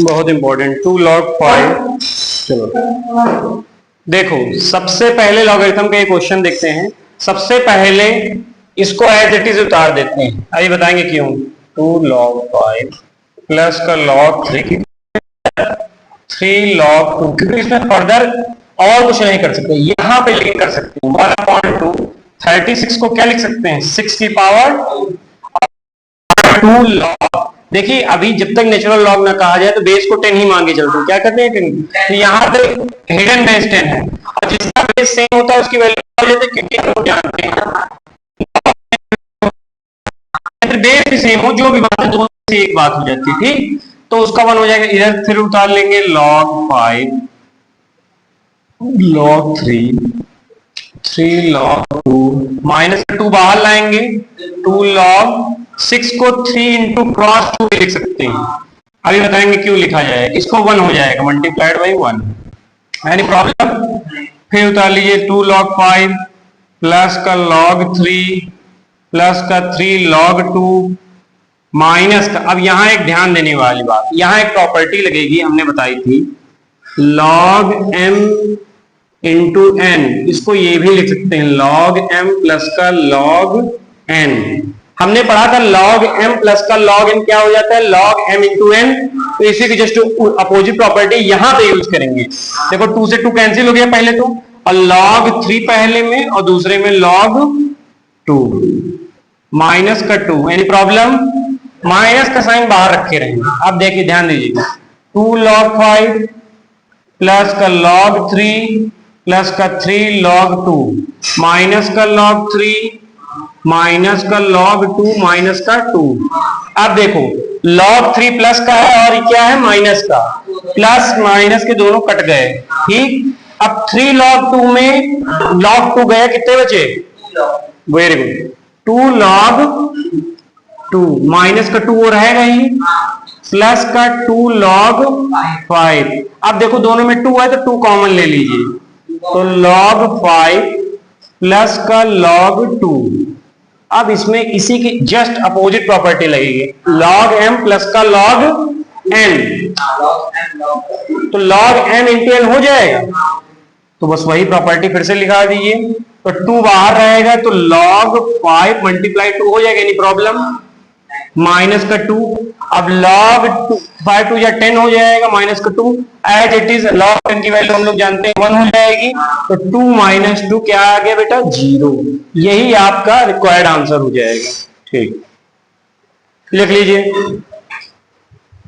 बहुत important 2 log 5। चलो देखो, सबसे पहले लॉगरिथम का एक क्वेश्चन देखते हैं। सबसे पहले इसको एज इट इज उतार देते हैं, अभी बताएंगे क्यों। 2 log 5 प्लस का log 3 3 log 2, क्योंकि इसमें फर्दर और कुछ नहीं कर सकते, यहां पे लेके कर सकते हैं 1/2। 36 को क्या लिख सकते हैं, 6 की पावर 2 log। देखिए अभी जब तक नेचुरल लॉग ना कहा जाए तो बेस को 10 ही मांगे चलते हैं, क्या करते हैं 10। तो यहाँ पे हिडन बेस 10 है, और जिसका बेस सेम होता है उसकी वैल्यू क्योंकि हम जानते हैं बेस भी सेम हो, जो भी बात है दोनों से एक बात हो जाती है, ठीक। तो उसका 1 हो जाएगा, इधर फिर उतार लेंगे log 5 log 3 log 2 माइनस 2 बाहर लाएंगे 2 log 6 को 3 इंटू क्रॉस 2 लिख सकते हैं। अभी बताएंगे क्यों लिखा जाए, इसको 1 हो जाएगा मल्टीप्लाइड बाई 1। Any problem. फिर उतार लीजिए 2 log 5 प्लस का log 3 प्लस का 3 log 2 माइनस का, अब यहां एक ध्यान देने वाली बात, यहां एक प्रॉपर्टी लगेगी, हमने बताई थी log m इंटू एन। इसको ये भी लिख सकते हैं log m प्लस का log n। हमने पढ़ा था log m प्लस का log n क्या हो जाता है, log m इंटू एन। तो इसी की जस्ट अपोजिट प्रॉपर्टी यहां पे यूज करेंगे। देखो 2 से 2 कैंसिल हो गया पहले तो, और log 3 पहले में और दूसरे में log 2 माइनस का 2। Any problem. माइनस का साइन बाहर रखे रहेंगे। अब देखिए ध्यान दीजिएगा 2 log 5 प्लस का log 3 प्लस का 3 log 2 माइनस का log 3 माइनस का log 2 माइनस का 2। अब देखो log 3 प्लस का है और क्या है माइनस का, प्लस माइनस के दोनों कट गए, ठीक। अब 3 log 2 में log 2 गया, कितने बचे, वेरी गुड 2 log 2 माइनस का 2 और रहेगा ही, प्लस का 2 log 5। अब देखो दोनों में 2 है तो 2 कॉमन ले लीजिए, तो log 5 प्लस का log 2। अब इसमें इसी की जस्ट अपोजिट प्रॉपर्टी लगेगी, log m प्लस का log n। तो log m इंटू n हो जाएगा, तो बस वही प्रॉपर्टी फिर से लिखा दीजिए। तो 2 बाहर रहेगा तो log 5 मल्टीप्लाई 2 हो जाएगा, एनी प्रॉब्लम। माइनस का 2, अब log 5 2 या 10 हो जाएगा, माइनस का 2 एज इट इज। log 10 की वैल्यू हम लोग जानते हैं 1 हो जाएगी, तो 2 माइनस 2 क्या आ गया बेटा, 0। यही आपका रिक्वायर्ड आंसर हो जाएगा, ठीक। लिख लीजिए।